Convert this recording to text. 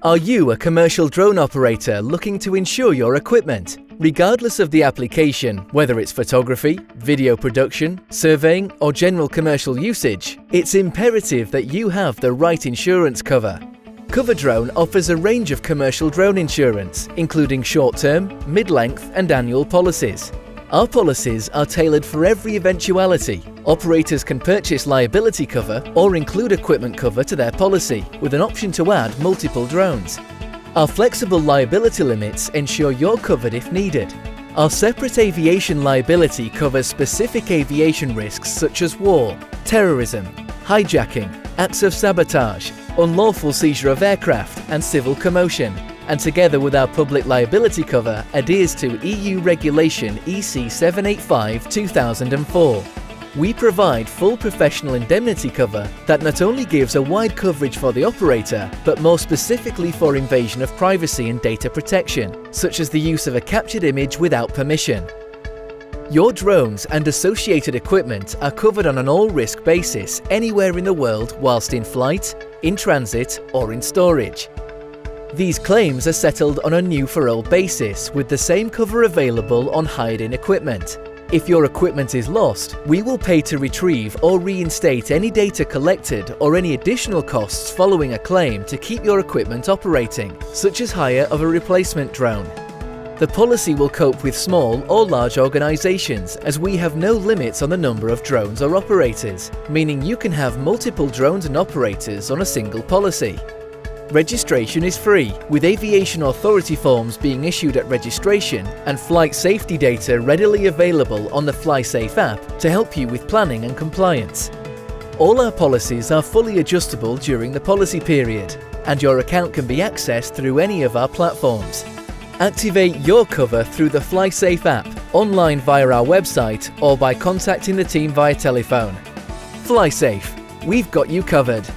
Are you a commercial drone operator looking to insure your equipment? Regardless of the application, whether it's photography, video production, surveying, or general commercial usage, it's imperative that you have the right insurance cover. Coverdrone offers a range of commercial drone insurance, including short-term, mid-length, and annual policies. Our policies are tailored for every eventuality. Operators can purchase liability cover or include equipment cover to their policy, with an option to add multiple drones. Our flexible liability limits ensure you're covered if needed. Our separate aviation liability covers specific aviation risks such as war, terrorism, hijacking, acts of sabotage, unlawful seizure of aircraft, and civil commotion, and together with our public liability cover adheres to EU Regulation EC 785/2004. We provide full professional indemnity cover that not only gives a wide coverage for the operator, but more specifically for invasion of privacy and data protection, such as the use of a captured image without permission. Your drones and associated equipment are covered on an all-risk basis anywhere in the world whilst in flight, in transit, or in storage. These claims are settled on a new-for-all basis with the same cover available on hired-in equipment. If your equipment is lost, we will pay to retrieve or reinstate any data collected or any additional costs following a claim to keep your equipment operating, such as hire of a replacement drone. The policy will cope with small or large organizations, as we have no limits on the number of drones or operators, meaning you can have multiple drones and operators on a single policy. Registration is free, with aviation authority forms being issued at registration and flight safety data readily available on the FlySafe app to help you with planning and compliance. All our policies are fully adjustable during the policy period, and your account can be accessed through any of our platforms. Activate your cover through the FlySafe app, online via our website, or by contacting the team via telephone. FlySafe, we've got you covered.